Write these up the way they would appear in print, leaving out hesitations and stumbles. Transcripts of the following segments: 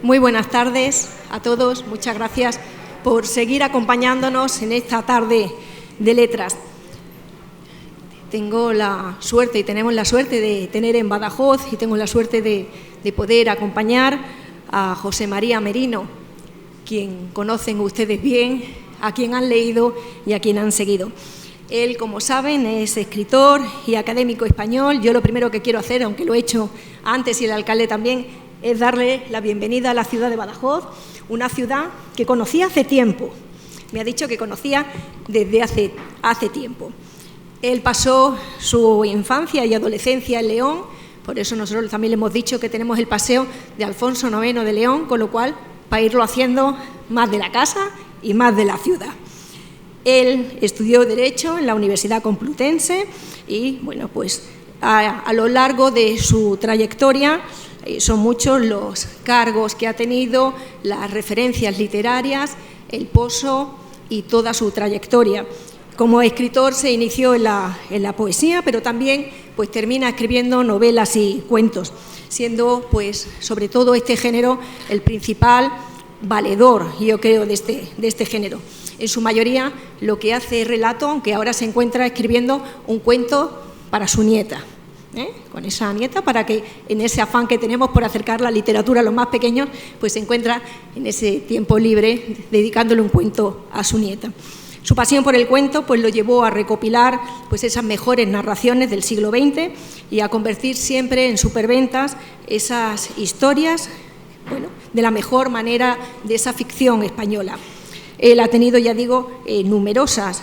Muy buenas tardes a todos. Muchas gracias por seguir acompañándonos en esta tarde de letras. Tengo la suerte y tenemos la suerte de tener en Badajoz y tengo la suerte de poder acompañar a José María Merino, quien conocen ustedes bien, a quien han leído y a quien han seguido. Él, como saben, es escritor y académico español. Yo lo primero que quiero hacer, aunque lo he hecho antes y el alcalde también, es darle la bienvenida a la ciudad de Badajoz, una ciudad que conocía hace tiempo. Me ha dicho que conocía desde hace tiempo. Él pasó su infancia y adolescencia en León, por eso nosotros también le hemos dicho que tenemos el paseo de Alfonso IX de León, con lo cual, para irlo haciendo más de la casa y más de la ciudad. Él estudió Derecho en la Universidad Complutense y, bueno, pues a lo largo de su trayectoria son muchos los cargos que ha tenido, las referencias literarias, el pozo y toda su trayectoria. Como escritor se inició en la poesía, pero también pues termina escribiendo novelas y cuentos, siendo pues sobre todo este género el principal valedor, yo creo, de este género. En su mayoría lo que hace es relato, aunque ahora se encuentra escribiendo un cuento para su nieta, con esa nieta, para que en ese afán que tenemos por acercar la literatura a los más pequeños, pues se encuentra en ese tiempo libre dedicándole un cuento a su nieta. Su pasión por el cuento pues lo llevó a recopilar pues esas mejores narraciones del siglo XX y a convertir siempre en superventas esas historias, bueno, de la mejor manera de esa ficción española. Él ha tenido, ya digo, numerosas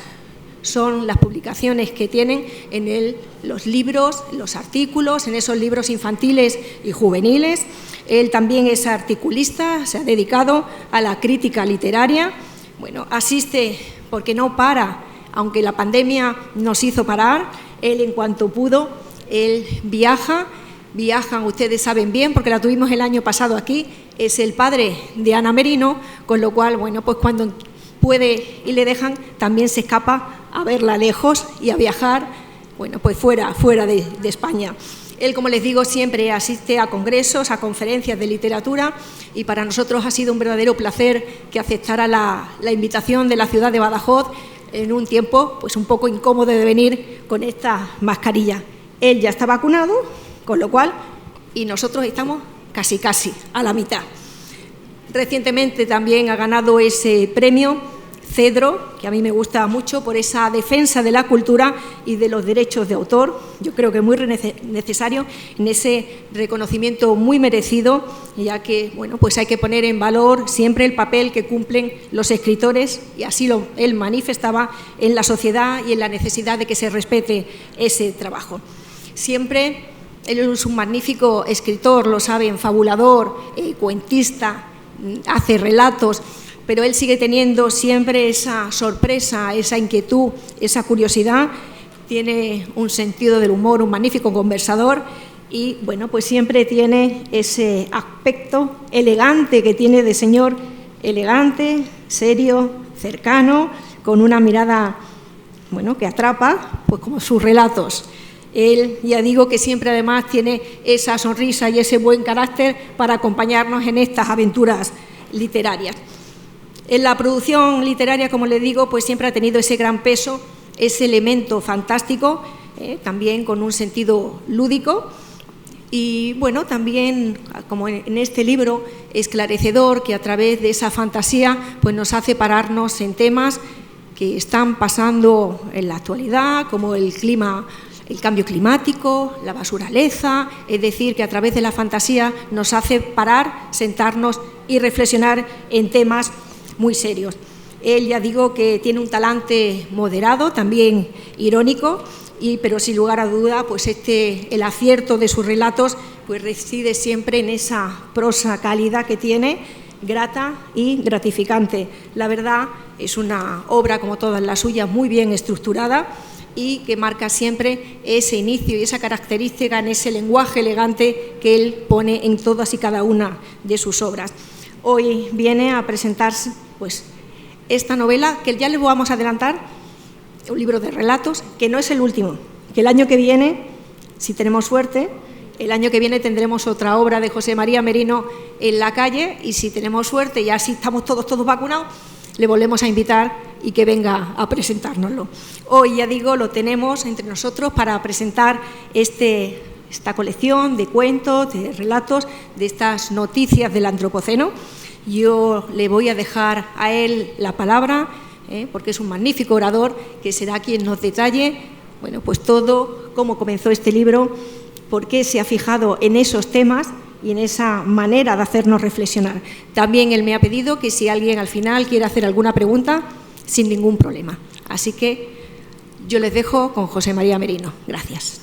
son las publicaciones que tienen en él, los libros, los artículos, en esos libros infantiles y juveniles. Él también es articulista, se ha dedicado a la crítica literaria. Bueno, asiste porque no para, aunque la pandemia nos hizo parar. Él, en cuanto pudo, él viajan, ustedes saben bien, porque la tuvimos el año pasado aquí. Es el padre de Ana Merino, con lo cual, bueno, pues cuando puede y le dejan, también se escapa a verla lejos y a viajar, bueno, pues fuera de España. Él, como les digo, siempre asiste a congresos, a conferencias de literatura y para nosotros ha sido un verdadero placer que aceptara la invitación de la ciudad de Badajoz en un tiempo pues un poco incómodo de venir con esta mascarilla. Él ya está vacunado, con lo cual, y nosotros estamos casi a la mitad. Recientemente también ha ganado ese premio Cedro, que a mí me gusta mucho por esa defensa de la cultura y de los derechos de autor. Yo creo que es muy necesario en ese reconocimiento muy merecido, ya que, bueno, pues hay que poner en valor siempre el papel que cumplen los escritores, y así él manifestaba en la sociedad y en la necesidad de que se respete ese trabajo. Siempre él es un magnífico escritor, lo saben, fabulador, cuentista, hace relatos, pero él sigue teniendo siempre esa sorpresa, esa inquietud, esa curiosidad. Tiene un sentido del humor, un magnífico conversador y, bueno, pues siempre tiene ese aspecto elegante que tiene de señor elegante, serio, cercano, con una mirada, bueno, que atrapa, pues como sus relatos. Él, ya digo, que siempre además tiene esa sonrisa y ese buen carácter para acompañarnos en estas aventuras literarias. En la producción literaria, como les digo, pues siempre ha tenido ese gran peso, ese elemento fantástico, también con un sentido lúdico y, bueno, también, como en este libro, esclarecedor, que a través de esa fantasía pues nos hace pararnos en temas que están pasando en la actualidad, como el cambio climático, la basuraleza, es decir, que a través de la fantasía nos hace parar, sentarnos y reflexionar en temas muy serios. Él, ya digo, que tiene un talante moderado, también irónico, pero sin lugar a duda, pues el acierto de sus relatos pues reside siempre en esa prosa cálida que tiene, grata y gratificante. La verdad, es una obra, como todas las suyas, muy bien estructurada y que marca siempre ese inicio y esa característica en ese lenguaje elegante que él pone en todas y cada una de sus obras. Hoy viene a presentarse pues esta novela, que ya les vamos a adelantar, un libro de relatos, que no es el último, que el año que viene, si tenemos suerte, el año que viene tendremos otra obra de José María Merino en la calle y si tenemos suerte, ya si estamos todos vacunados, le volvemos a invitar y que venga a presentárnoslo. Hoy, ya digo, lo tenemos entre nosotros para presentar esta colección de cuentos, de relatos, de estas noticias del Antropoceno. Yo le voy a dejar a él la palabra, porque es un magnífico orador, que será quien nos detalle, bueno, pues todo, cómo comenzó este libro, por qué se ha fijado en esos temas y en esa manera de hacernos reflexionar. También él me ha pedido que si alguien al final quiere hacer alguna pregunta, sin ningún problema. Así que yo les dejo con José María Merino. Gracias.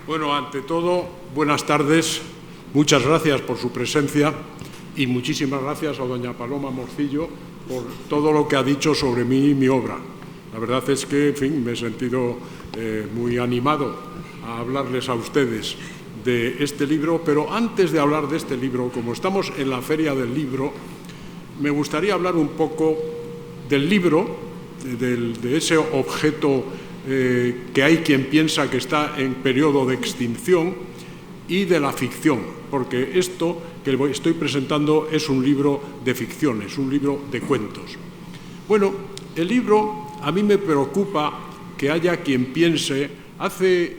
Bueno, ante todo, buenas tardes. Muchas gracias por su presencia y muchísimas gracias a doña Paloma Morcillo por todo lo que ha dicho sobre mí y mi obra. La verdad es que, en fin, me he sentido muy animado a hablarles a ustedes de este libro, pero antes de hablar de este libro, como estamos en la Feria del Libro, me gustaría hablar un poco del libro, de ese objeto que hay quien piensa que está en periodo de extinción, y de la ficción, porque esto que estoy presentando es un libro de ficción, es un libro de cuentos. Bueno, el libro a mí me preocupa que haya quien piense, hace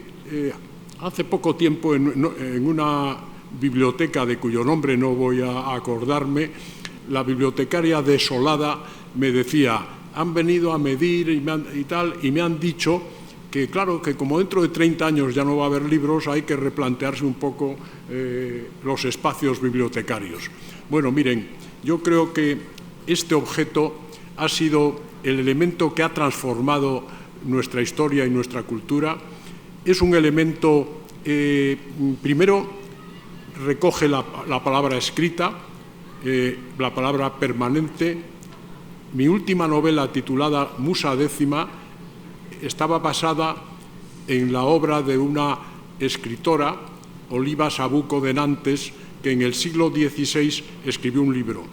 poco tiempo en una biblioteca de cuyo nombre no voy a acordarme, la bibliotecaria desolada me decía, han venido a medir y me han dicho que, claro, que como dentro de 30 años ya no va a haber libros, hay que replantearse un poco los espacios bibliotecarios. Bueno, miren, yo creo que este objeto ha sido el elemento que ha transformado nuestra historia y nuestra cultura. Es un elemento, primero, recoge la palabra escrita, la palabra permanente. Mi última novela, titulada Musa Décima, estaba basada en la obra de una escritora, Oliva Sabuco de Nantes, que en el siglo XVI escribió un libro.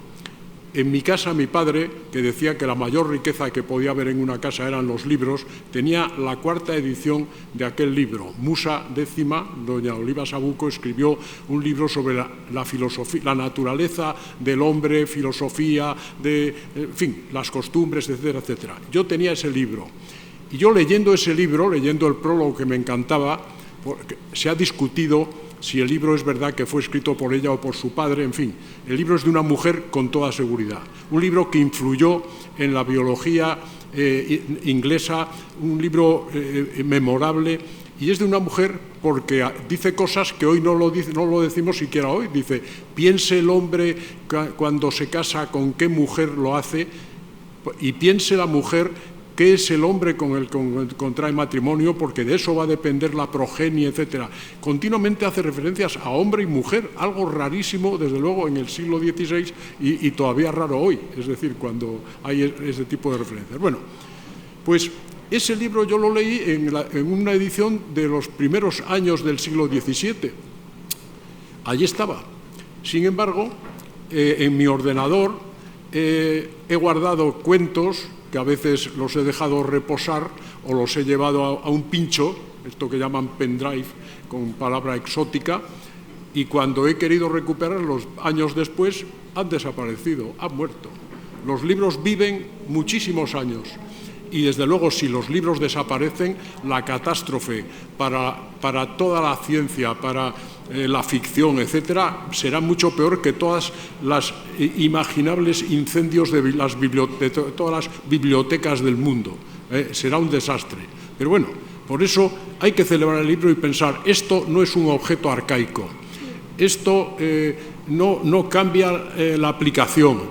En mi casa, mi padre, que decía que la mayor riqueza que podía haber en una casa eran los libros, tenía la 4ª edición de aquel libro. Musa Décima, doña Oliva Sabuco, escribió un libro sobre la filosofía, la naturaleza del hombre, filosofía, en fin, las costumbres, etcétera, etcétera. Yo tenía ese libro. Y yo leyendo ese libro, leyendo el prólogo que me encantaba, se ha discutido si el libro es verdad que fue escrito por ella o por su padre, en fin. El libro es de una mujer con toda seguridad. Un libro que influyó en la biología inglesa, un libro memorable, y es de una mujer porque dice cosas que hoy no lo decimos siquiera hoy. Dice, piense el hombre cuando se casa con qué mujer lo hace, y piense la mujer qué es el hombre con el que contrae matrimonio, porque de eso va a depender la progenie, etcétera. Continuamente hace referencias a hombre y mujer, algo rarísimo, desde luego, en el siglo XVI y todavía raro hoy, es decir, cuando hay ese tipo de referencias. Bueno, pues ese libro yo lo leí en una edición de los primeros años del siglo XVII. Allí estaba. Sin embargo, en mi ordenador he guardado cuentos que a veces los he dejado reposar o los he llevado a un pincho, esto que llaman pendrive, con palabra exótica, y cuando he querido recuperarlos años después, han desaparecido, han muerto. Los libros viven muchísimos años y, desde luego, si los libros desaparecen, la catástrofe para toda la ciencia, para la ficción, etcétera, será mucho peor que todas las imaginables incendios de todas las bibliotecas del mundo. Será un desastre. Pero bueno, por eso hay que celebrar el libro y pensar, esto no es un objeto arcaico, esto no cambia la aplicación,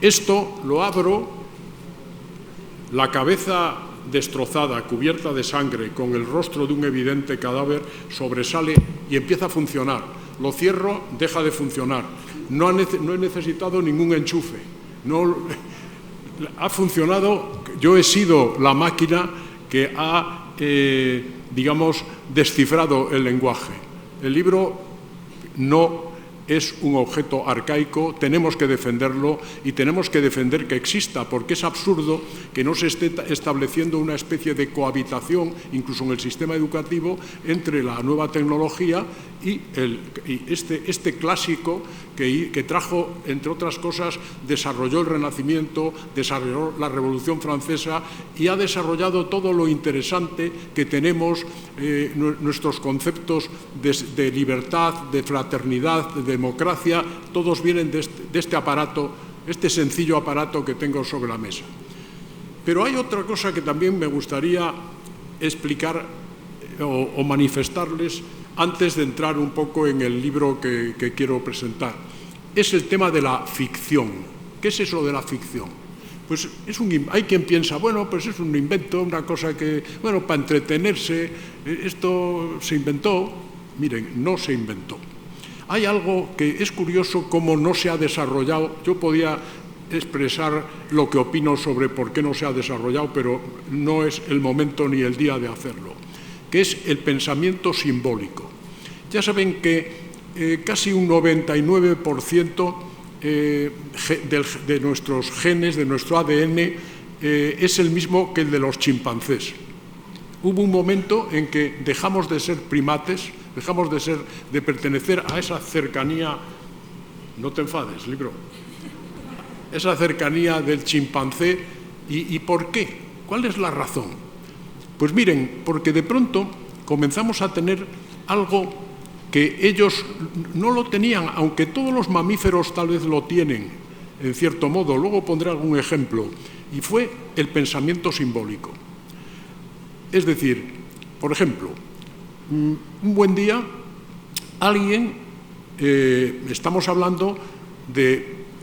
esto lo abro, la cabeza destrozada, cubierta de sangre, con el rostro de un evidente cadáver, sobresale y empieza a funcionar. Lo cierro, deja de funcionar. No he necesitado ningún enchufe. Ha funcionado. Yo he sido la máquina que ha, digamos, descifrado el lenguaje. El libro no es un objeto arcaico, tenemos que defenderlo y tenemos que defender que exista, porque es absurdo que no se esté estableciendo una especie de cohabitación, incluso en el sistema educativo, entre la nueva tecnología y este clásico que trajo, entre otras cosas, desarrolló el Renacimiento, desarrolló la Revolución Francesa y ha desarrollado todo lo interesante que tenemos, nuestros conceptos de libertad, de fraternidad, de democracia, todos vienen de este aparato, este sencillo aparato que tengo sobre la mesa. Pero hay otra cosa que también me gustaría explicar o manifestarles antes de entrar un poco en el libro que quiero presentar. Es el tema de la ficción. ¿Qué es eso de la ficción? Pues hay quien piensa, bueno, pues es un invento, una cosa que, bueno, para entretenerse, esto se inventó. Miren, no se inventó. Hay algo que es curioso cómo no se ha desarrollado. Yo podía expresar lo que opino sobre por qué no se ha desarrollado, pero no es el momento ni el día de hacerlo, que es el pensamiento simbólico. Ya saben que casi un 99% de nuestros genes, de nuestro ADN, es el mismo que el de los chimpancés. Hubo un momento en que dejamos de ser primates, dejamos de pertenecer a esa cercanía, no te enfades, libro, esa cercanía del chimpancé. ¿Y por qué? ¿Cuál es la razón? Pues miren, porque de pronto comenzamos a tener algo que ellos no lo tenían, aunque todos los mamíferos tal vez lo tienen, en cierto modo. Luego pondré algún ejemplo. Y fue el pensamiento simbólico. Es decir, por ejemplo, un buen día, alguien, estamos hablando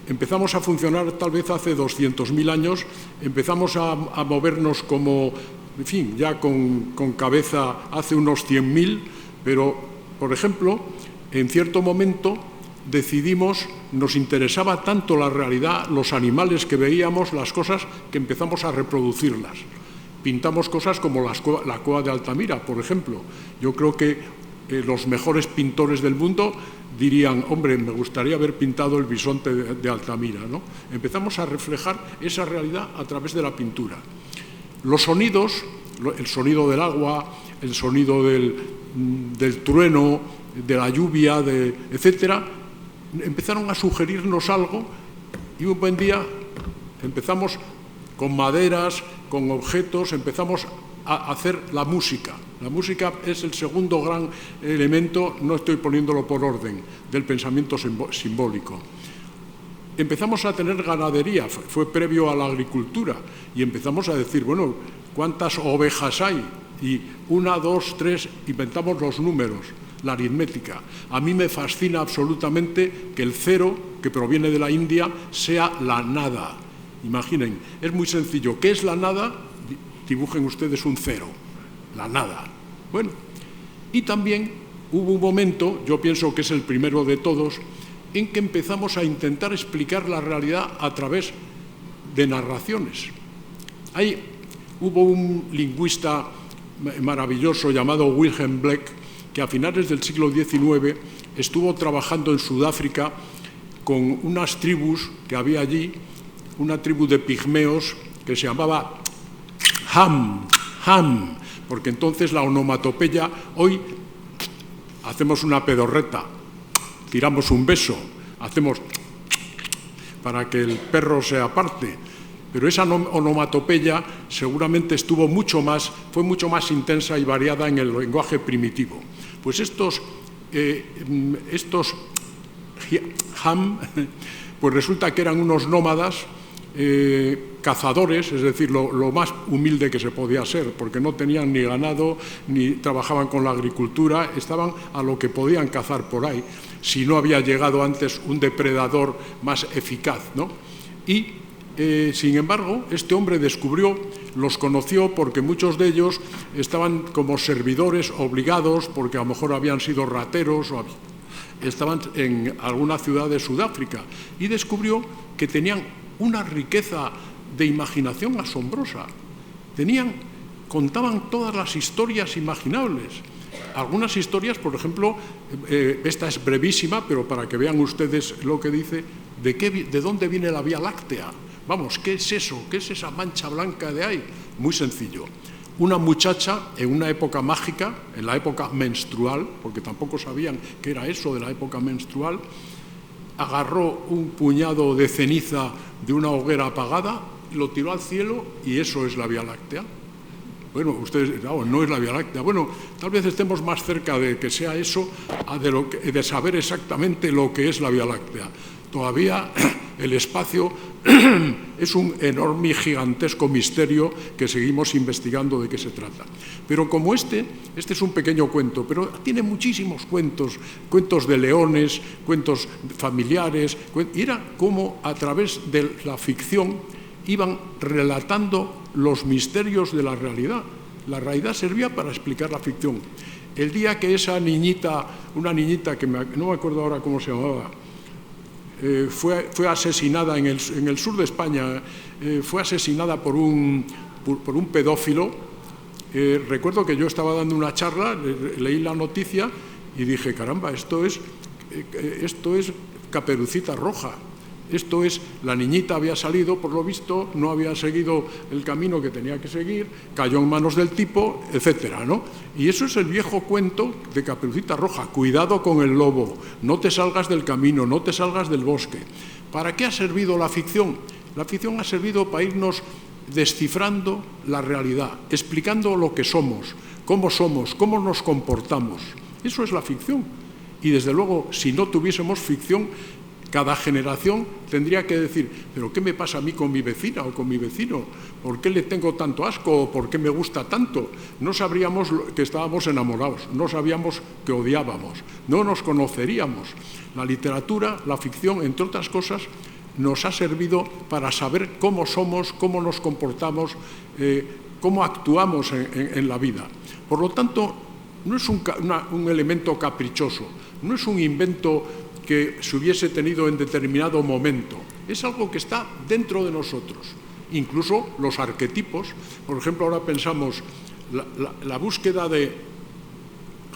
empezamos a funcionar tal vez hace 200.000 años, empezamos a movernos como, en fin, ya con cabeza hace unos 100.000, pero, por ejemplo, en cierto momento decidimos, nos interesaba tanto la realidad, los animales que veíamos, las cosas, que empezamos a reproducirlas. Pintamos cosas como la cueva de Altamira, por ejemplo. Yo creo que los mejores pintores del mundo dirían, hombre, me gustaría haber pintado el bisonte de Altamira, ¿no? Empezamos a reflejar esa realidad a través de la pintura. Los sonidos, el sonido del agua, el sonido del trueno, de la lluvia, etcétera, empezaron a sugerirnos algo y un buen día empezamos con maderas, con objetos, empezamos a hacer la música. La música es el segundo gran elemento, no estoy poniéndolo por orden, del pensamiento simbólico. Empezamos a tener ganadería, fue previo a la agricultura, y empezamos a decir, bueno, ¿cuántas ovejas hay? Y 1, 2, 3, inventamos los números, la aritmética. A mí me fascina absolutamente que el 0, que proviene de la India, sea la nada. Imaginen, es muy sencillo. ¿Qué es la nada? Dibujen ustedes un 0, la nada. Bueno, y también hubo un momento, yo pienso que es el primero de todos, en que empezamos a intentar explicar la realidad a través de narraciones. Hubo un lingüista maravilloso llamado Wilhelm Bleck, que a finales del siglo XIX estuvo trabajando en Sudáfrica con unas tribus que había allí, una tribu de pigmeos que se llamaba Ham, porque entonces la onomatopeya, hoy hacemos una pedorreta, tiramos un beso, hacemos para que el perro se aparte, pero esa onomatopeya seguramente fue mucho más intensa y variada en el lenguaje primitivo. Pues estos Ham, pues resulta que eran unos nómadas, cazadores, es decir, lo más humilde que se podía ser, porque no tenían ni ganado, ni trabajaban con la agricultura, estaban a lo que podían cazar por ahí, si no había llegado antes un depredador más eficaz, ¿no? Y, sin embargo, este hombre los conoció porque muchos de ellos estaban como servidores obligados, porque a lo mejor habían sido rateros o estaban en alguna ciudad de Sudáfrica, y descubrió que tenían una riqueza de imaginación asombrosa. Contaban todas las historias imaginables. algunas historias, por ejemplo, esta es brevísima, pero para que vean ustedes lo que dice, de dónde viene la Vía Láctea. Vamos, ¿qué es eso? ¿Qué es esa mancha blanca de ahí? Muy sencillo. Una muchacha en una época mágica, en la época menstrual, porque tampoco sabían qué era eso de la época menstrual, agarró un puñado de ceniza de una hoguera apagada, lo tiró al cielo y eso es la Vía Láctea. Bueno, ustedes, no es la Vía Láctea. Bueno, tal vez estemos más cerca de que sea eso de saber exactamente lo que es la Vía Láctea. Todavía el espacio es un enorme y gigantesco misterio que seguimos investigando de qué se trata. Pero como este es un pequeño cuento, pero tiene muchísimos cuentos, cuentos de leones, cuentos familiares, y era como a través de la ficción iban relatando los misterios de la realidad. La realidad servía para explicar la ficción. El día que esa niñita, una niñita que no me acuerdo ahora cómo se llamaba, fue asesinada en el sur de España, fue asesinada por un pedófilo. Recuerdo que yo estaba dando una charla, leí la noticia y dije, caramba, esto es Caperucita Roja. Esto es, la niñita había salido, por lo visto, no había seguido el camino que tenía que seguir, cayó en manos del tipo, etcétera, ¿no? Y eso es el viejo cuento de Caperucita Roja. Cuidado con el lobo, no te salgas del camino, no te salgas del bosque. ¿Para qué ha servido la ficción? La ficción ha servido para irnos descifrando la realidad, explicando lo que somos, cómo nos comportamos. Eso es la ficción. Y desde luego, si no tuviésemos ficción, cada generación tendría que decir, ¿pero qué me pasa a mí con mi vecina o con mi vecino? ¿Por qué le tengo tanto asco o por qué me gusta tanto? No sabríamos que estábamos enamorados, no sabíamos que odiábamos, no nos conoceríamos. La literatura, la ficción, entre otras cosas, nos ha servido para saber cómo somos, cómo nos comportamos, cómo actuamos en la vida. Por lo tanto, no es un elemento caprichoso, no es un invento que se hubiese tenido en determinado momento. Es algo que está dentro de nosotros. Incluso los arquetipos, por ejemplo, ahora pensamos la búsqueda de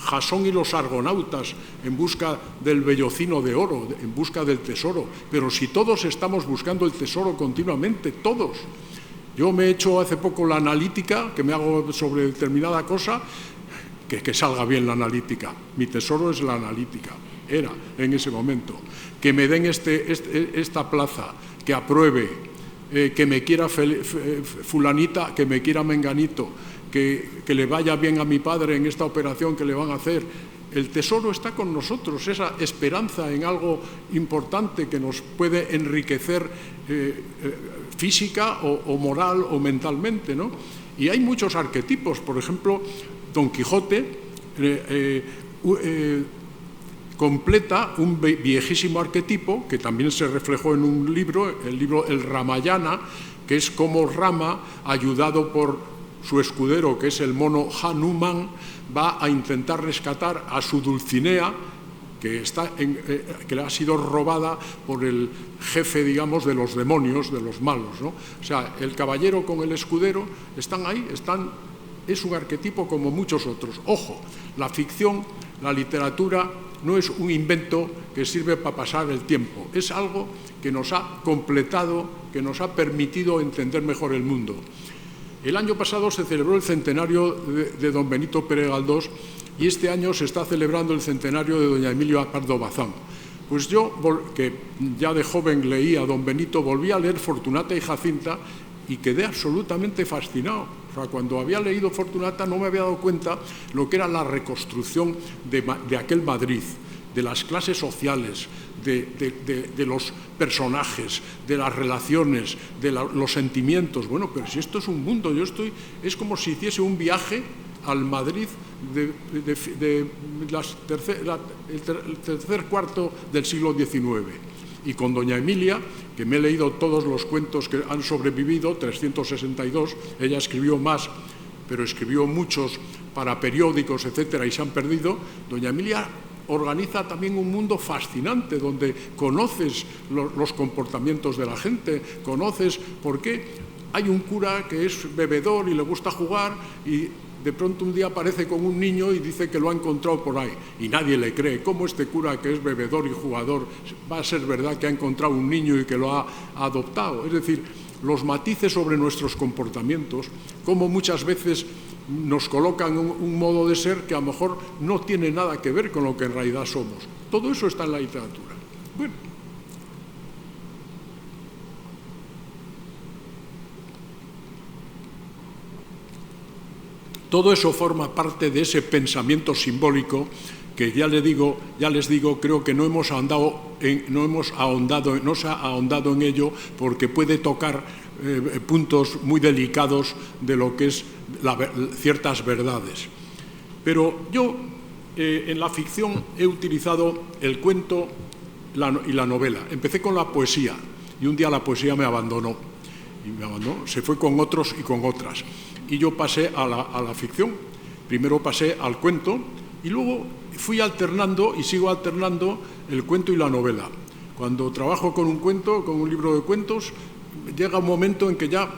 Jasón y los argonautas en busca del vellocino de oro, en busca del tesoro. Pero si todos estamos buscando el tesoro continuamente, todos. Yo me he hecho hace poco la analítica, que me hago sobre determinada cosa, que salga bien la analítica. Mi tesoro es la analítica. Era en ese momento, que me den esta plaza, que apruebe, que me quiera fulanita, que me quiera menganito, que le vaya bien a mi padre en esta operación que le van a hacer. El tesoro está con nosotros, esa esperanza en algo importante que nos puede enriquecer física o moral o mentalmente, ¿no? Y hay muchos arquetipos, por ejemplo, Don Quijote completa un viejísimo arquetipo que también se reflejó en un libro, el libro El Ramayana, que es como Rama, ayudado por su escudero, que es el mono Hanuman, va a intentar rescatar a su Dulcinea, que le ha sido robada por el jefe, digamos, de los demonios, de los malos, ¿no? O sea, el caballero con el escudero están ahí, es un arquetipo como muchos otros. Ojo, la ficción, la literatura, no es un invento que sirve para pasar el tiempo, es algo que nos ha completado, que nos ha permitido entender mejor el mundo. El año pasado se celebró el centenario de don Benito Pérez Galdós y este año se está celebrando el centenario de doña Emilia Pardo Bazán. Pues yo, que ya de joven leía a don Benito, volví a leer Fortunata y Jacinta y quedé absolutamente fascinado. O sea, cuando había leído Fortunata no me había dado cuenta lo que era la reconstrucción de aquel Madrid, de las clases sociales, de los personajes, de las relaciones, de los sentimientos. Bueno, pero si esto es un mundo, es como si hiciese un viaje al Madrid el tercer cuarto del siglo XIX. Y con doña Emilia, que me he leído todos los cuentos que han sobrevivido, 362, ella escribió más, pero escribió muchos para periódicos, etcétera, y se han perdido. Doña Emilia organiza también un mundo fascinante, donde conoces los comportamientos de la gente, conoces por qué hay un cura que es bebedor y le gusta jugar, y de pronto un día aparece con un niño y dice que lo ha encontrado por ahí, y nadie le cree. ¿Cómo este cura, que es bebedor y jugador, va a ser verdad que ha encontrado un niño y que lo ha adoptado? Es decir, los matices sobre nuestros comportamientos, como muchas veces nos colocan un modo de ser que a lo mejor no tiene nada que ver con lo que en realidad somos. Todo eso está en la literatura. Bueno, todo eso forma parte de ese pensamiento simbólico que ya les digo, creo que no se ha ahondado en ello porque puede tocar puntos muy delicados de lo que es ciertas verdades. Pero yo en la ficción he utilizado el cuento y la novela. Empecé con la poesía y un día la poesía me abandonó. Se fue con otros y con otras. Y yo pasé a la ficción. Primero pasé al cuento y luego fui alternando y sigo alternando el cuento y la novela. Cuando trabajo con un cuento, con un libro de cuentos, llega un momento en que ya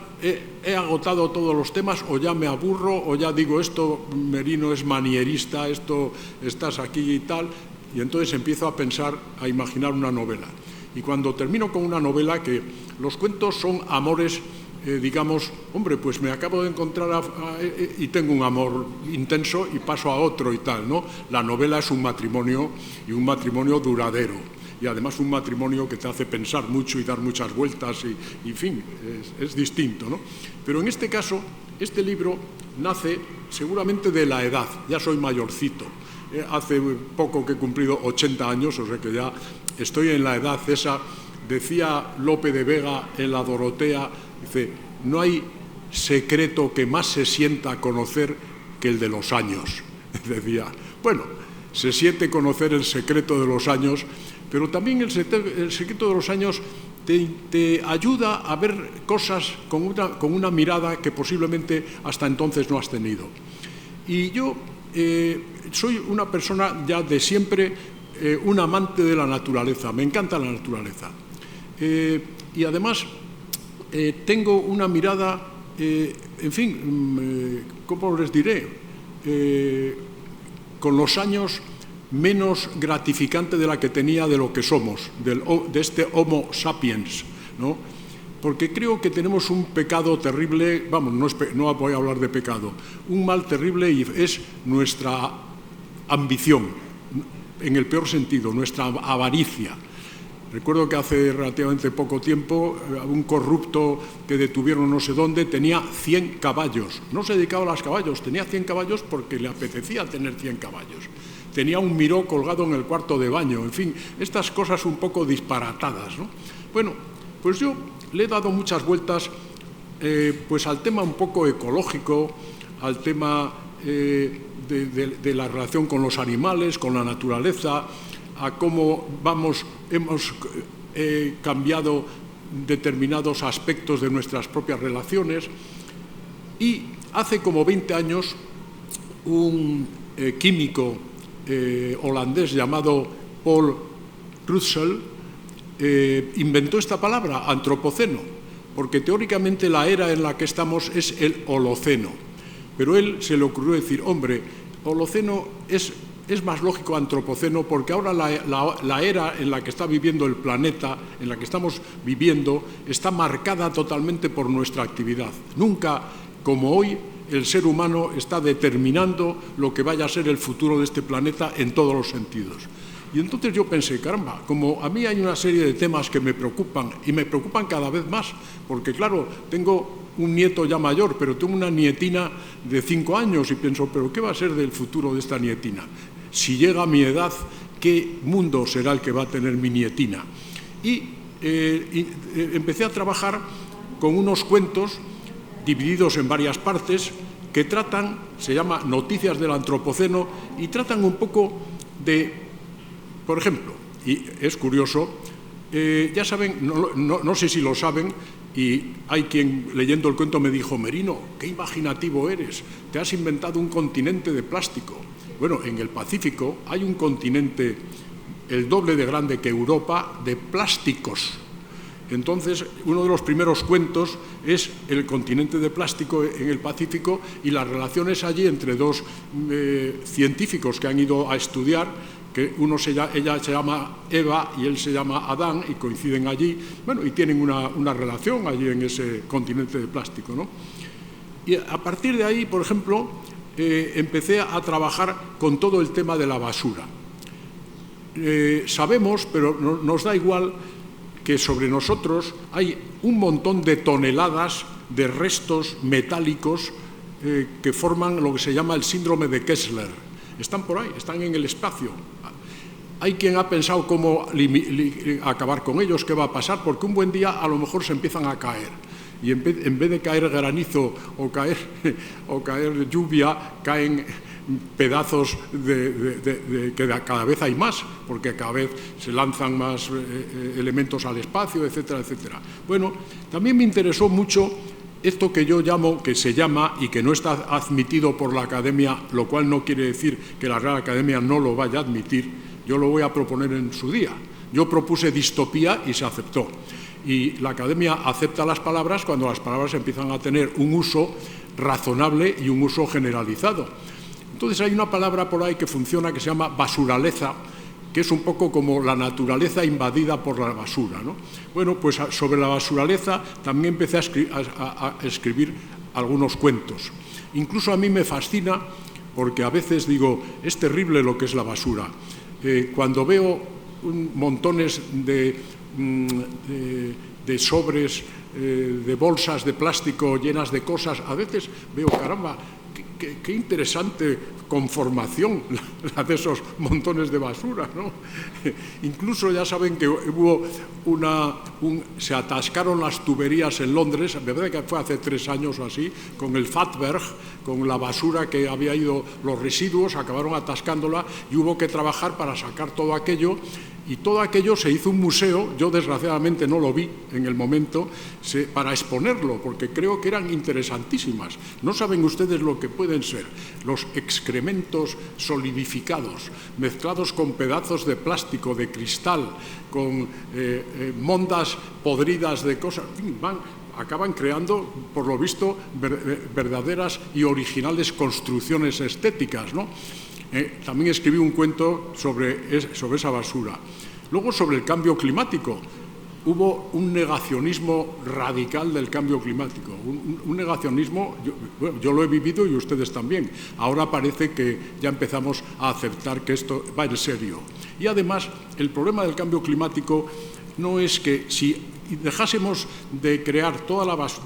he agotado todos los temas, o ya me aburro, o ya digo, esto Merino es manierista, esto estás aquí y tal, y entonces empiezo a pensar, a imaginar una novela. Y cuando termino con una novela, que los cuentos son amores, digamos, hombre, pues me acabo de encontrar y tengo un amor intenso y paso a otro y tal, ¿no? La novela es un matrimonio, y un matrimonio duradero, y además un matrimonio que te hace pensar mucho y dar muchas vueltas, y en fin, es distinto, ¿no? Pero en este caso, este libro nace seguramente de la edad. Ya soy mayorcito, hace poco que he cumplido 80 años, o sea que ya estoy en la edad esa. Decía Lope de Vega en la Dorotea, dice, no hay secreto que más se sienta a conocer que el de los años. Decía, bueno, se siente conocer el secreto de los años, pero también el secreto de los años te ayuda a ver cosas con una mirada que posiblemente hasta entonces no has tenido. Y yo soy una persona ya de siempre, un amante de la naturaleza, me encanta la naturaleza. Y además tengo una mirada, en fin, ¿cómo les diré? Con los años menos gratificante de la que tenía de lo que somos, de este Homo sapiens, ¿no? Porque creo que tenemos un pecado terrible, vamos, no voy a hablar de pecado, un mal terrible, y es nuestra ambición, en el peor sentido, nuestra avaricia. Recuerdo que hace relativamente poco tiempo un corrupto que detuvieron no sé dónde tenía 100 caballos. No se dedicaba a los caballos, tenía 100 caballos porque le apetecía tener 100 caballos. Tenía un miró colgado en el cuarto de baño, en fin, estas cosas un poco disparatadas, ¿no? Bueno, pues yo le he dado muchas vueltas pues al tema un poco ecológico, al tema de la relación con los animales, con la naturaleza, a cómo hemos cambiado determinados aspectos de nuestras propias relaciones. Y hace como 20 años un químico holandés llamado Paul Crutzen inventó esta palabra, antropoceno, porque teóricamente la era en la que estamos es el Holoceno. Pero él se le ocurrió decir, hombre, Holoceno es más lógico antropoceno, porque ahora la era en la que está viviendo el planeta, en la que estamos viviendo, está marcada totalmente por nuestra actividad. Nunca, como hoy, el ser humano está determinando lo que vaya a ser el futuro de este planeta en todos los sentidos. Y entonces yo pensé, caramba, como a mí hay una serie de temas que me preocupan, y me preocupan cada vez más, porque claro, tengo un nieto ya mayor, pero tengo una nietina de 5 años y pienso, ¿pero qué va a ser del futuro de esta nietina? Si llega a mi edad, ¿qué mundo será el que va a tener mi nietina? Y empecé a trabajar con unos cuentos divididos en varias partes que tratan, se llama Noticias del Antropoceno, y tratan un poco de, por ejemplo, y es curioso, ya saben, no sé si lo saben, y hay quien leyendo el cuento me dijo, Merino, qué imaginativo eres, te has inventado un continente de plástico. Bueno, en el Pacífico hay un continente el doble de grande que Europa de plásticos. Entonces, uno de los primeros cuentos es el continente de plástico en el Pacífico y las relaciones allí entre dos científicos que han ido a estudiar, que ella se llama Eva y él se llama Adán, y coinciden allí, bueno, y tienen una relación allí en ese continente de plástico, ¿no? Y a partir de ahí, por ejemplo, empecé a trabajar con todo el tema de la basura. Sabemos, pero nos da igual, que sobre nosotros hay un montón de toneladas de restos metálicos que forman lo que se llama el síndrome de Kessler. Están por ahí, están en el espacio. Hay quien ha pensado cómo acabar con ellos, qué va a pasar, porque un buen día a lo mejor se empiezan a caer. Y en vez de caer granizo o caer lluvia, caen pedazos que cada vez hay más, porque cada vez se lanzan más elementos al espacio, etcétera, etcétera. Bueno, también me interesó mucho esto que yo llamo, que se llama y que no está admitido por la Academia, lo cual no quiere decir que la Real Academia no lo vaya a admitir. Yo lo voy a proponer en su día. Yo propuse distopía y se aceptó. Y la Academia acepta las palabras cuando las palabras empiezan a tener un uso razonable y un uso generalizado. Entonces hay una palabra por ahí que funciona que se llama basuraleza, que es un poco como la naturaleza invadida por la basura, ¿no? Bueno, pues sobre la basuraleza también empecé a escribir algunos cuentos. Incluso a mí me fascina porque a veces digo, es terrible lo que es la basura. Cuando veo montones de sobres, de bolsas de plástico llenas de cosas, a veces veo, caramba, qué interesante conformación la de esos montones de basura, ¿no? Incluso ya saben que hubo se atascaron las tuberías en Londres, me parece que fue hace 3 años o así, con el Fatberg, con la basura que había ido, los residuos, acabaron atascándola y hubo que trabajar para sacar todo aquello. Y todo aquello se hizo un museo, yo desgraciadamente no lo vi en el momento, para exponerlo, porque creo que eran interesantísimas. No saben ustedes lo que pueden ser los excrementos solidificados, mezclados con pedazos de plástico, de cristal, con mondas podridas de cosas, en fin, acaban creando, por lo visto, verdaderas y originales construcciones estéticas, ¿no? También escribí un cuento sobre esa basura. Luego, sobre el cambio climático. Hubo un negacionismo radical del cambio climático. Un negacionismo, yo lo he vivido y ustedes también. Ahora parece que ya empezamos a aceptar que esto va en serio. Y además, el problema del cambio climático no es que si dejásemos de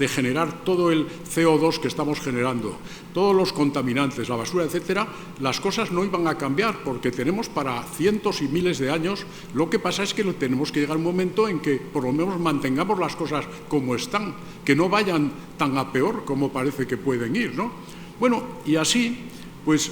generar todo el CO2 que estamos generando, todos los contaminantes, la basura, etcétera, las cosas no iban a cambiar porque tenemos para cientos y miles de años. Lo que pasa es que tenemos que llegar a un momento en que por lo menos mantengamos las cosas como están, que no vayan tan a peor como parece que pueden ir, ¿no? Bueno, y así, pues,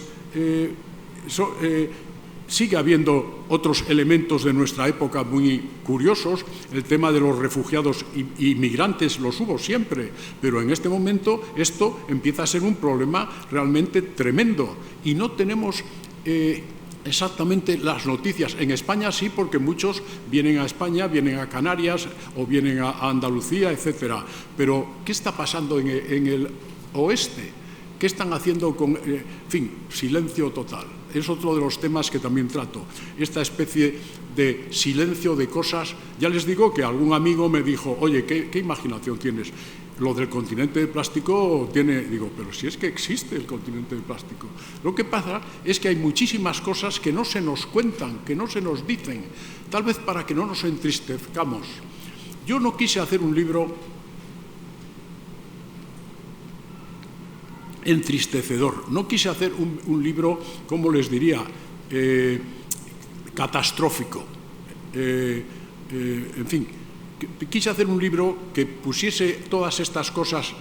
sigue habiendo otros elementos de nuestra época muy curiosos. El tema de los refugiados y migrantes los hubo siempre, pero en este momento esto empieza a ser un problema realmente tremendo y no tenemos exactamente las noticias. En España sí, porque muchos vienen a España, vienen a Canarias o vienen a Andalucía, etcétera. Pero ¿qué está pasando en el oeste? ¿Qué están haciendo con...? En fin, silencio total. Es otro de los temas que también trato. Esta especie de silencio de cosas. Ya les digo que algún amigo me dijo, oye, ¿qué imaginación tienes? Lo del continente de plástico tiene... Digo, pero si es que existe el continente de plástico. Lo que pasa es que hay muchísimas cosas que no se nos cuentan, que no se nos dicen, tal vez para que no nos entristezcamos. Yo no quise hacer un libro entristecedor. No quise hacer un libro, ¿cómo les diría?, catastrófico. En fin, quise hacer un libro que pusiese todas estas cosas,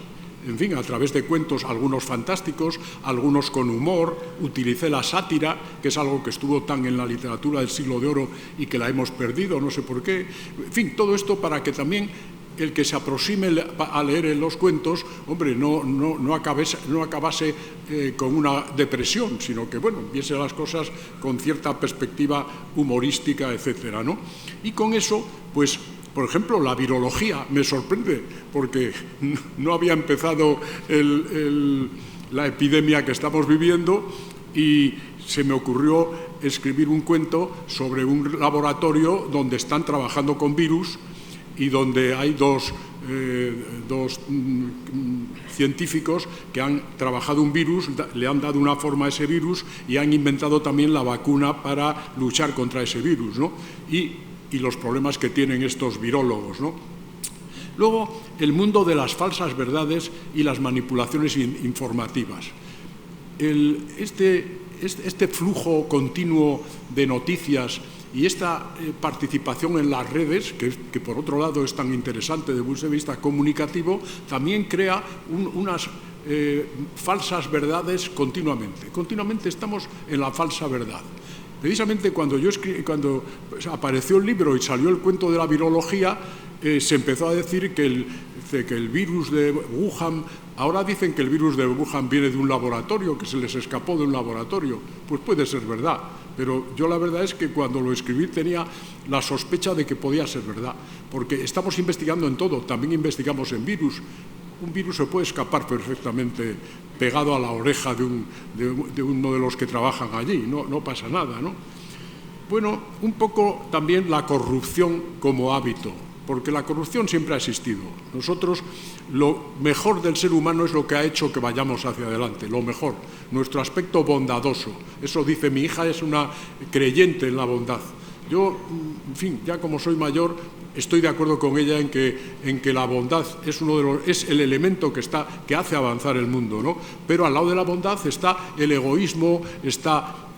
en fin, a través de cuentos, algunos fantásticos, algunos con humor. Utilicé la sátira, que es algo que estuvo tan en la literatura del siglo de oro y que la hemos perdido, no sé por qué. En fin, todo esto para que también el que se aproxime a leer los cuentos, hombre, no acabase con una depresión, sino que, bueno, viese las cosas con cierta perspectiva humorística, etcétera, ¿no? Y con eso, pues, Por ejemplo, la virología me sorprende, porque no había empezado la epidemia que estamos viviendo y se me ocurrió escribir un cuento sobre un laboratorio donde están trabajando con virus y donde hay dos científicos que han trabajado un virus, le han dado una forma a ese virus y han inventado también la vacuna para luchar contra ese virus, ¿no? Y los problemas que tienen estos virólogos, ¿no? Luego, el mundo de las falsas verdades y las manipulaciones informativas. Este flujo continuo de noticias y esta participación en las redes, que por otro lado es tan interesante desde el punto de vista comunicativo, también crea unas falsas verdades continuamente. Continuamente estamos en la falsa verdad. Precisamente cuando apareció el libro y salió el cuento de la virología, se empezó a decir que el virus de Wuhan, ahora dicen que el virus de Wuhan viene de un laboratorio, que se les escapó de un laboratorio. Pues puede ser verdad, pero yo la verdad es que cuando lo escribí tenía la sospecha de que podía ser verdad, porque estamos investigando en todo, también investigamos en virus. Un virus se puede escapar perfectamente pegado a la oreja de uno de los que trabajan allí, no pasa nada, ¿no? Bueno, un poco también la corrupción como hábito, porque la corrupción siempre ha existido. Nosotros, lo mejor del ser humano es lo que ha hecho que vayamos hacia adelante, lo mejor, nuestro aspecto bondadoso. Eso dice mi hija, es una creyente en la bondad. Yo, en fin, ya como soy mayor, estoy de acuerdo con ella en que la bondad es el elemento que hace avanzar el mundo, ¿no? Pero al lado de la bondad está el egoísmo, está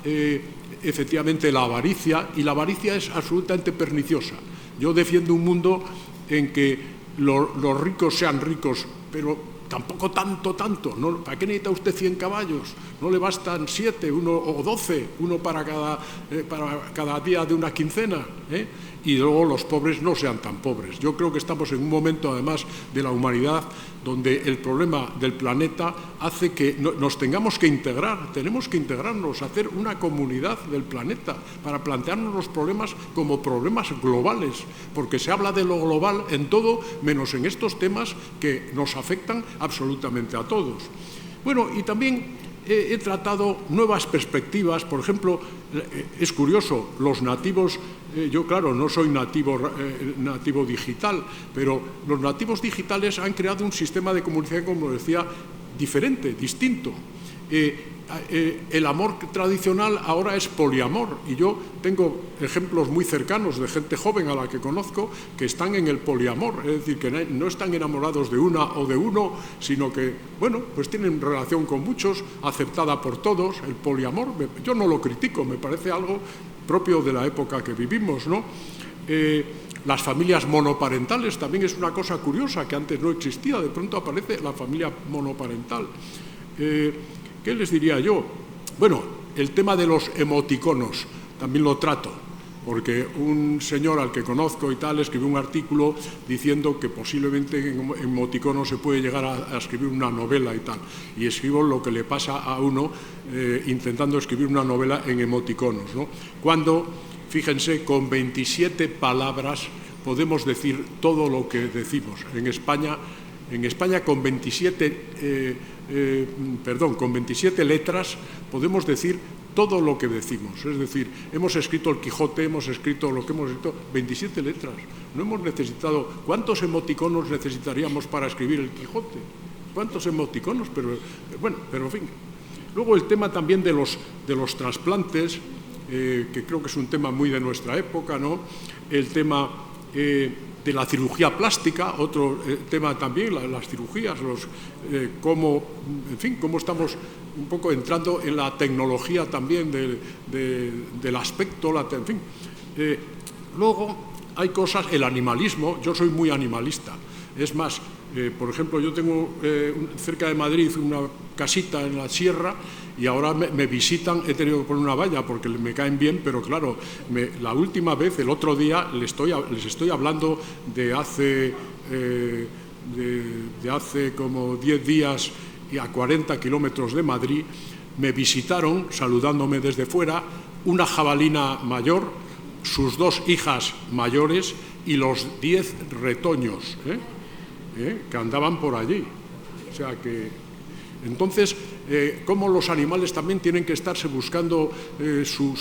efectivamente la avaricia, y la avaricia es absolutamente perniciosa. Yo defiendo un mundo en que los ricos sean ricos, pero tampoco tanto. ¿No? ¿Para qué necesita usted 100 caballos? No le bastan 7, o 12, uno para cada día de una quincena, ¿eh? Y luego los pobres no sean tan pobres. Yo creo que estamos en un momento, además, de la humanidad donde el problema del planeta hace que nos tengamos que integrar, tenemos que integrarnos, hacer una comunidad del planeta para plantearnos los problemas como problemas globales, porque se habla de lo global en todo, menos en estos temas que nos afectan absolutamente a todos. Bueno, y también he tratado nuevas perspectivas. Por ejemplo, es curioso, los nativos, yo claro, no soy nativo digital, pero los nativos digitales han creado un sistema de comunicación, como decía, diferente, distinto. El amor tradicional ahora es poliamor, y yo tengo ejemplos muy cercanos de gente joven a la que conozco que están en el poliamor, es decir, que no están enamorados de una o de uno, sino que, bueno, pues tienen relación con muchos, aceptada por todos. El poliamor, yo no lo critico, me parece algo propio de la época que vivimos, ¿no? Las familias monoparentales también es una cosa curiosa que antes no existía, de pronto aparece la familia monoparental. ¿Qué les diría yo? Bueno, el tema de los emoticonos también lo trato, porque un señor al que conozco y tal escribió un artículo diciendo que posiblemente en emoticonos se puede llegar a escribir una novela y tal, y escribo lo que le pasa a uno intentando escribir una novela en emoticonos, ¿no? Cuando, fíjense, con 27 palabras podemos decir todo lo que decimos. En España con 27 letras podemos decir todo lo que decimos. Es decir, hemos escrito el Quijote, hemos escrito lo que hemos escrito, 27 letras. No hemos necesitado... ¿Cuántos emoticonos necesitaríamos para escribir el Quijote? ¿Cuántos emoticonos? Pero en fin. Luego el tema también de los trasplantes, que creo que es un tema muy de nuestra época, ¿no? El tema... de la cirugía plástica, otro tema también, las cirugías, cómo estamos un poco entrando en la tecnología también del aspecto, en fin. Luego hay cosas, el animalismo, yo soy muy animalista. Es más, por ejemplo, yo tengo cerca de Madrid una casita en la sierra y ahora me visitan, he tenido que poner una valla porque me caen bien, pero claro, la última vez, el otro día, les estoy hablando de hace como 10 días y a 40 kilómetros de Madrid, me visitaron, saludándome desde fuera, una jabalina mayor, sus 2 hijas mayores y los 10 retoños que andaban por allí. O sea que... Entonces, cómo los animales también tienen que estarse buscando su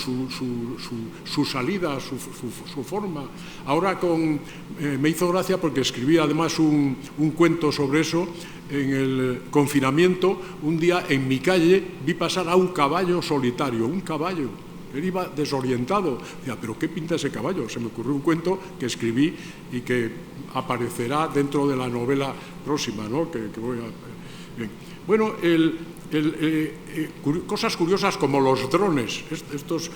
salida, su forma. Ahora me hizo gracia porque escribí además un cuento sobre eso. En el confinamiento, un día en mi calle vi pasar a un caballo solitario, un caballo. Él iba desorientado. Decía, ¿pero qué pinta ese caballo? Se me ocurrió un cuento que escribí y que aparecerá dentro de la novela próxima, ¿no? que voy a... Bien. Bueno, cosas curiosas como los drones. Estos,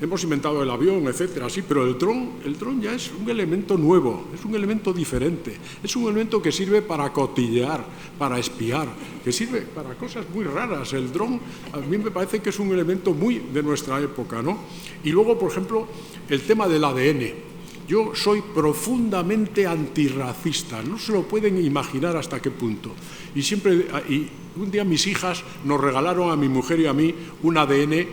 hemos inventado el avión, etcétera, sí, pero el dron ya es un elemento nuevo, es un elemento diferente, es un elemento que sirve para cotillear, para espiar, que sirve para cosas muy raras. El dron a mí me parece que es un elemento muy de nuestra época, ¿no? Y luego, por ejemplo, el tema del ADN. Yo soy profundamente antirracista, no se lo pueden imaginar hasta qué punto. Y un día mis hijas nos regalaron a mi mujer y a mí un ADN,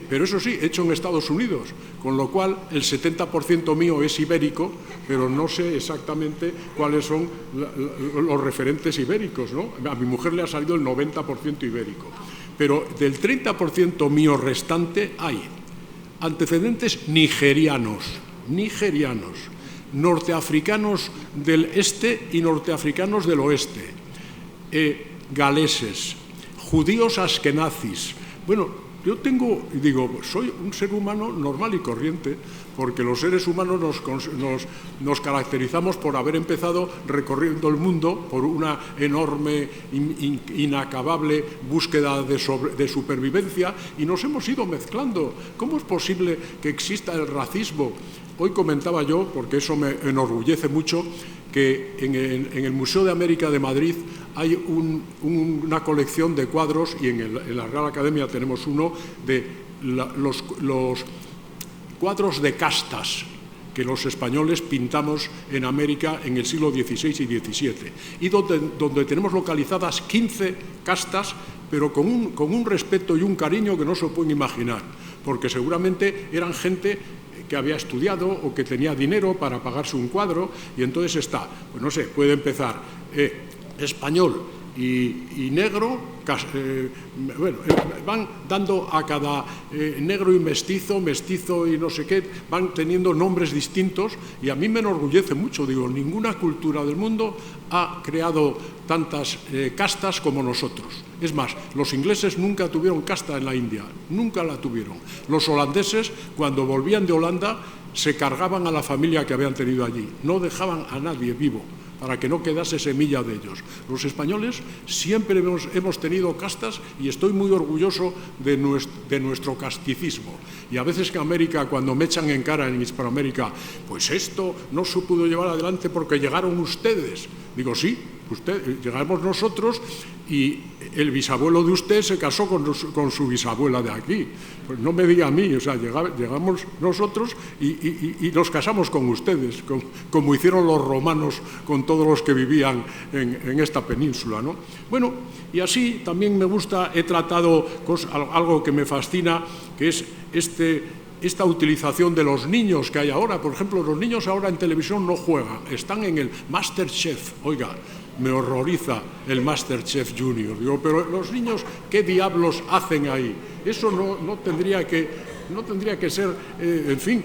pero eso sí, hecho en Estados Unidos, con lo cual el 70% mío es ibérico, pero no sé exactamente cuáles son los referentes ibéricos, ¿no? A mi mujer le ha salido el 90% ibérico. Pero del 30% mío restante hay antecedentes nigerianos, norteafricanos del este y norteafricanos del oeste, galeses, judíos askenazis. Bueno, yo soy un ser humano normal y corriente, porque los seres humanos nos caracterizamos por haber empezado recorriendo el mundo por una enorme, inacabable búsqueda de supervivencia y nos hemos ido mezclando. ¿Cómo es posible que exista el racismo? Hoy comentaba yo, porque eso me enorgullece mucho, que en el Museo de América de Madrid hay una colección de cuadros, y en la Real Academia tenemos uno, de los cuadros de castas que los españoles pintamos en América en el siglo XVI y XVII, y donde tenemos localizadas 15 castas, pero con un respeto y un cariño que no se pueden imaginar, porque seguramente eran gente que había estudiado o que tenía dinero para pagarse un cuadro, y entonces está, pues no sé, puede empezar español y negro, van dando a cada negro y mestizo y no sé qué, van teniendo nombres distintos, y a mí me enorgullece mucho. Digo, ninguna cultura del mundo ha creado tantas castas como nosotros. Es más, los ingleses nunca tuvieron casta en la India, nunca la tuvieron. Los holandeses, cuando volvían de Holanda, se cargaban a la familia que habían tenido allí, no dejaban a nadie vivo, para que no quedase semilla de ellos. Los españoles siempre hemos tenido castas, y estoy muy orgulloso de nuestro casticismo. Y a veces que América, cuando me echan en cara en Hispanoamérica, pues esto no se pudo llevar adelante porque llegaron ustedes. Digo, sí, llegamos nosotros, y el bisabuelo de usted se casó con su bisabuela de aquí. Pues no me diga a mí, o sea, llegamos nosotros y nos casamos con ustedes, como hicieron los romanos con todos los que vivían en esta península, ¿no? Bueno, y así también me gusta, he tratado algo que me fascina, que es esta utilización de los niños que hay ahora. Por ejemplo, los niños ahora en televisión no juegan, están en el MasterChef. Oiga, me horroriza el MasterChef Junior. Digo, pero los niños, ¿qué diablos hacen ahí? Eso no tendría que ser, en fin,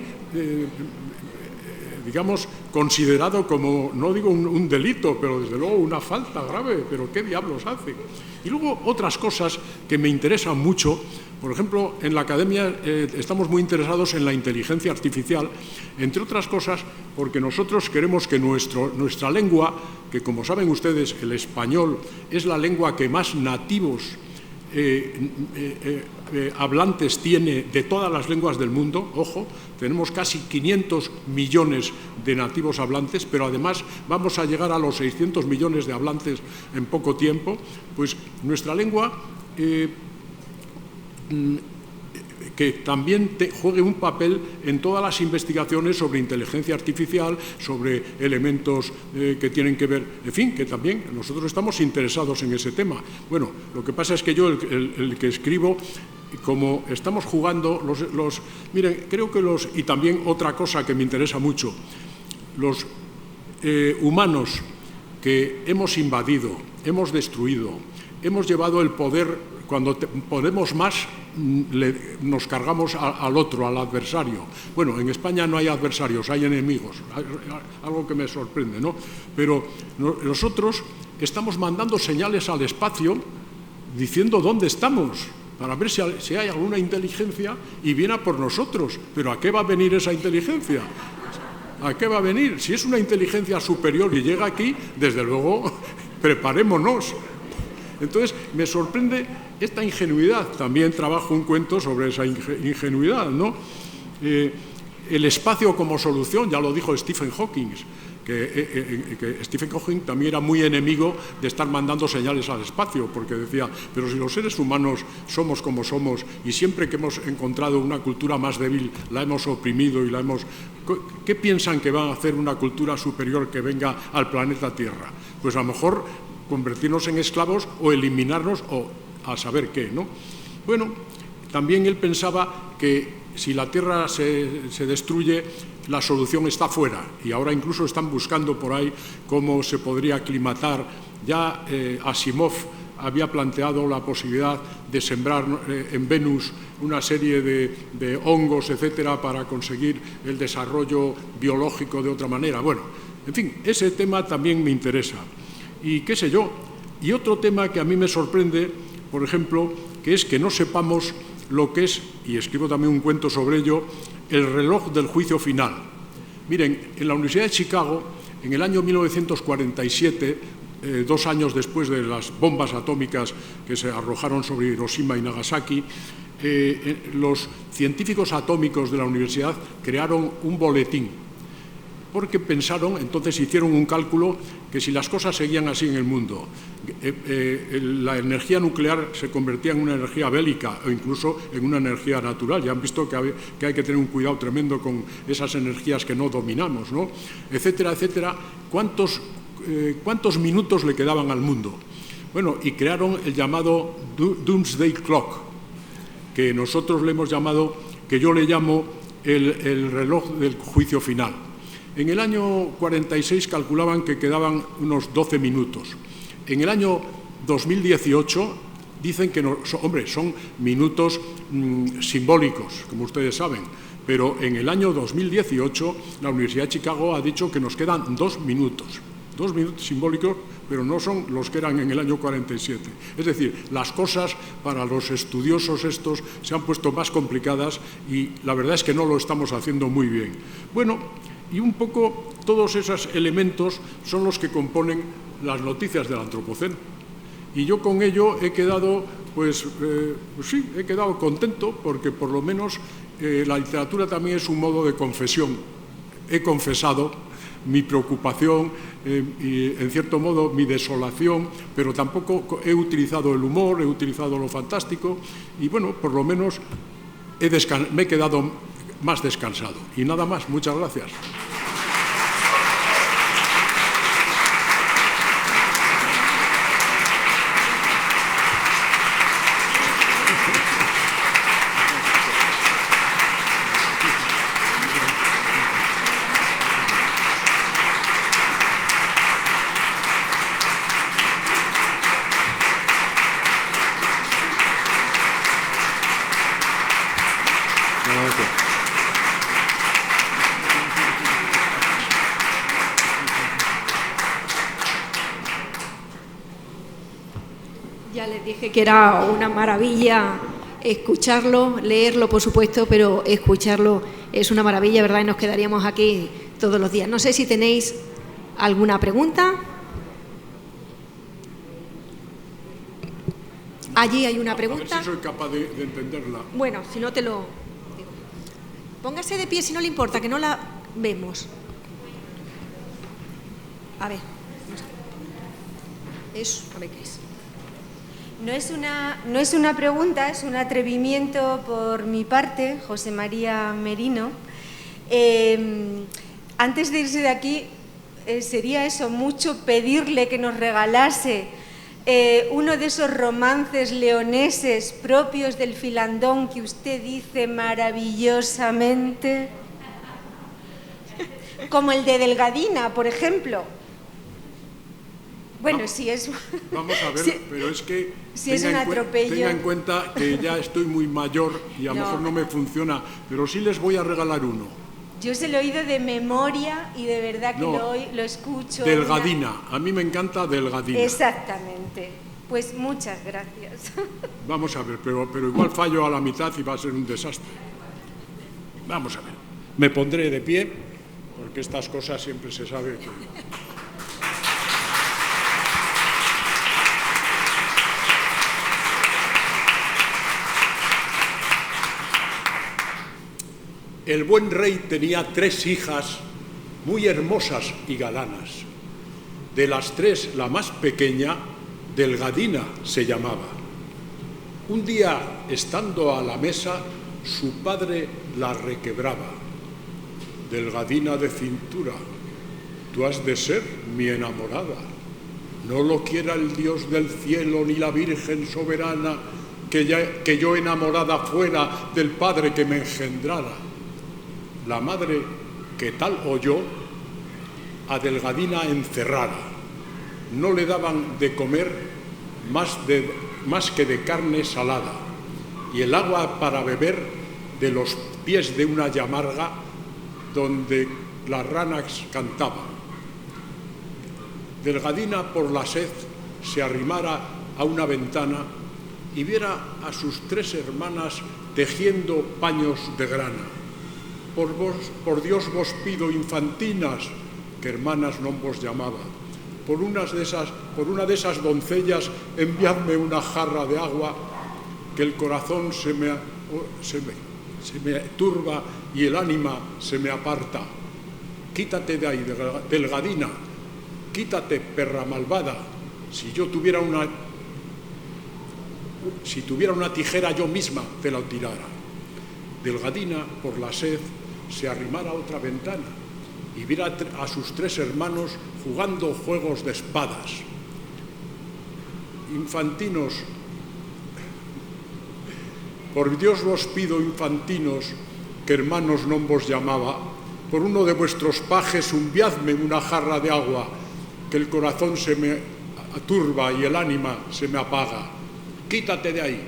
digamos, considerado como, no digo un delito, pero desde luego una falta grave. Pero ¿qué diablos hacen? Y luego otras cosas que me interesan mucho. Por ejemplo, en la Academia estamos muy interesados en la inteligencia artificial, entre otras cosas porque nosotros queremos que nuestra lengua, que como saben ustedes, el español es la lengua que más nativos hablantes tiene de todas las lenguas del mundo. Ojo, tenemos casi 500 millones de nativos hablantes, pero además vamos a llegar a los 600 millones de hablantes en poco tiempo. Pues nuestra lengua, que también juegue un papel en todas las investigaciones sobre inteligencia artificial, sobre elementos que tienen que ver, en fin, que también nosotros estamos interesados en ese tema. Bueno, lo que pasa es que yo, el que escribo, como estamos jugando, miren, creo que y también otra cosa que me interesa mucho, los humanos que hemos invadido, hemos destruido, hemos llevado el poder, cuando podemos más, nos cargamos al otro, al adversario. Bueno, en España no hay adversarios, hay enemigos, algo que me sorprende, ¿no? Pero nosotros estamos mandando señales al espacio diciendo dónde estamos, para ver si hay alguna inteligencia y viene a por nosotros. Pero ¿a qué va a venir esa inteligencia? ¿A qué va a venir? Si es una inteligencia superior y llega aquí, desde luego, preparémonos. Entonces, me sorprende esta ingenuidad. También trabajo un cuento sobre esa ingenuidad, ¿no? El espacio como solución, ya lo dijo Stephen Hawking, que Stephen Hawking también era muy enemigo de estar mandando señales al espacio, porque decía, pero si los seres humanos somos como somos y siempre que hemos encontrado una cultura más débil la hemos oprimido y ¿qué piensan que va a hacer una cultura superior que venga al planeta Tierra? Pues a lo mejor convertirnos en esclavos o eliminarnos o a saber qué, ¿no? Bueno, también él pensaba que si la Tierra se destruye, la solución está fuera, y ahora incluso están buscando por ahí cómo se podría aclimatar. Ya Asimov había planteado la posibilidad de sembrar en Venus una serie de hongos, etcétera, para conseguir el desarrollo biológico de otra manera. Bueno, en fin, ese tema también me interesa. Y qué sé yo, y otro tema que a mí me sorprende, por ejemplo, que es que no sepamos lo que es, y escribo también un cuento sobre ello, el reloj del juicio final. Miren, en la Universidad de Chicago, en el año 1947, 2 años después de las bombas atómicas que se arrojaron sobre Hiroshima y Nagasaki, los científicos atómicos de la universidad crearon un boletín, porque pensaron, entonces hicieron un cálculo, que si las cosas seguían así en el mundo, la energía nuclear se convertía en una energía bélica o incluso en una energía natural. Ya han visto que hay que tener un cuidado tremendo con esas energías que no dominamos, ¿no? Etcétera, etcétera. ¿Cuántos minutos le quedaban al mundo? Bueno, y crearon el llamado Doomsday Clock, que nosotros le hemos llamado, que yo le llamo el reloj del juicio final. En el año 46 calculaban que quedaban unos 12 minutos. En el año 2018 dicen que, son minutos simbólicos, como ustedes saben, pero en el año 2018 la Universidad de Chicago ha dicho que nos quedan 2 minutos. 2 minutos simbólicos, pero no son los que eran en el año 47. Es decir, las cosas para los estudiosos estos se han puesto más complicadas y la verdad es que no lo estamos haciendo muy bien. Bueno, y un poco todos esos elementos son los que componen las noticias del Antropoceno. Y yo con ello he quedado, sí, he quedado contento porque por lo menos la literatura también es un modo de confesión. He confesado mi preocupación y, en cierto modo, mi desolación, pero tampoco he utilizado el humor, he utilizado lo fantástico y, bueno, por lo menos me he quedado más descansado. Y nada más, muchas gracias. Ya les dije que era una maravilla escucharlo, leerlo por supuesto, pero escucharlo es una maravilla, ¿verdad? Y nos quedaríamos aquí todos los días. No sé si tenéis alguna pregunta. Allí hay una pregunta. A ver si soy capaz de entenderla. Bueno, si no te lo digo. Póngase de pie si no le importa, que no la vemos. A ver. Eso, a ver qué es. No es una pregunta, es un atrevimiento por mi parte, José María Merino. Antes de irse de aquí, sería eso, mucho pedirle que nos regalase uno de esos romances leoneses propios del filandón que usted dice maravillosamente, como el de Delgadina, por ejemplo. Bueno, si es... Vamos a ver, pero es que si es un atropello... Tenga en cuenta que ya estoy muy mayor y a lo mejor no me funciona, pero sí les voy a regalar uno. Yo se lo he oído de memoria y de verdad que lo escucho. Delgadina, a mí me encanta Delgadina. Exactamente, pues muchas gracias. Vamos a ver, pero igual fallo a la mitad y va a ser un desastre. Vamos a ver, me pondré de pie, porque estas cosas siempre se sabe que... El buen rey tenía 3 hijas muy hermosas y galanas. De las 3, la más pequeña, Delgadina se llamaba. Un día, estando a la mesa, su padre la requebraba. Delgadina de cintura, tú has de ser mi enamorada. No lo quiera el Dios del cielo ni la Virgen soberana, que yo enamorada fuera del padre que me engendrara. La madre, que tal oyó, a Delgadina encerrara. No le daban de comer más que de carne salada, y el agua para beber de los pies de una llamarga donde las ranas cantaban. Delgadina, por la sed, se arrimara a una ventana y viera a sus 3 hermanas tejiendo paños de grana. Por Dios vos pido, infantinas, que hermanas non vos llamaba. Por una de esas doncellas, enviadme una jarra de agua, que el corazón se me turba y el ánima se me aparta. Quítate de ahí, Delgadina, quítate, perra malvada. Si tuviera una tijera, yo misma te la tirara. Delgadina, por la sed, se arrimara a otra ventana y viera a sus 3 hermanos jugando juegos de espadas. Infantinos, por Dios vos pido, infantinos, que hermanos non vos llamaba, por uno de vuestros pajes enviadme una jarra de agua, que el corazón se me turba y el ánima se me apaga. Quítate de ahí,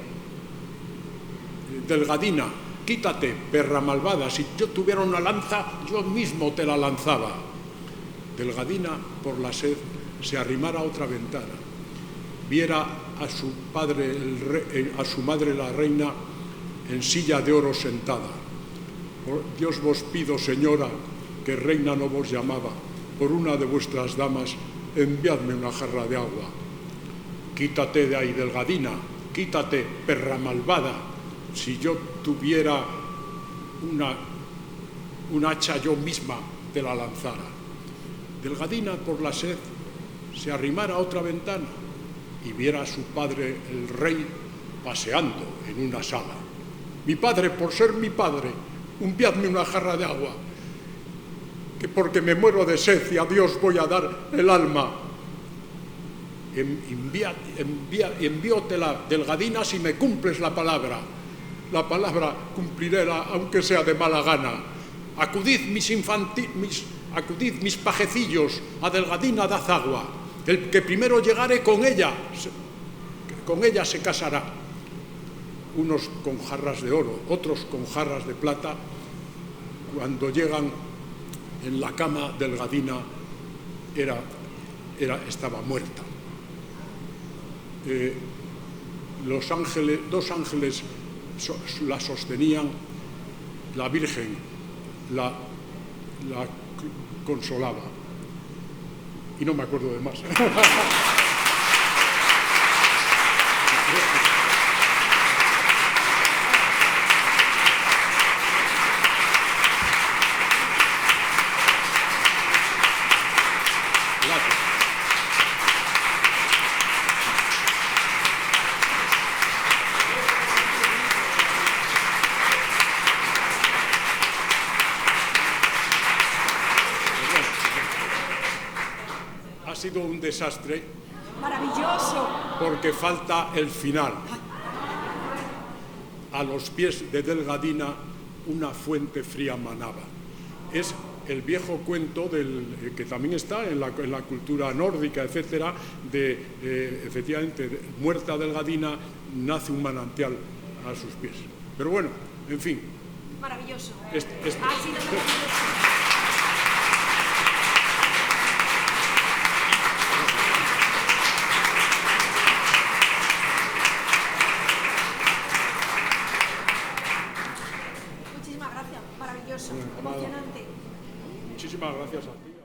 Delgadina, quítate, perra malvada, si yo tuviera una lanza, yo mismo te la lanzaba. Delgadina, por la sed, se arrimara a otra ventana. Viera a su madre la reina en silla de oro sentada. Por Dios vos pido, señora, que reina no vos llamaba, por una de vuestras damas, enviadme una jarra de agua. Quítate de ahí, Delgadina, quítate, perra malvada. Si yo tuviera un hacha, yo misma te la lanzara. Delgadina, por la sed, se arrimara a otra ventana y viera a su padre, el rey, paseando en una sala. Mi padre, por ser mi padre, enviadme una jarra de agua, que porque me muero de sed y a Dios voy a dar el alma. Enviótela, Delgadina, si me cumples la palabra. La palabra cumpliré, aunque sea de mala gana. Acudid mis pajecillos, a Delgadina dad agua. El que primero llegare con ella se casará. Unos con jarras de oro, otros con jarras de plata. Cuando llegan en la cama, Delgadina estaba muerta. Dos ángeles la sostenían, la Virgen la consolaba. Y no me acuerdo de más. Ha sido un desastre Maravilloso. Porque falta el final. A los pies de Delgadina una fuente fría manaba. Es el viejo cuento que también está en la cultura nórdica, etcétera, efectivamente, muerta Delgadina, nace un manantial a sus pies. Pero bueno, en fin. Maravilloso. Ha sido maravilloso. Muchísimas gracias, maravilloso, emocionante. Muchísimas gracias a ti.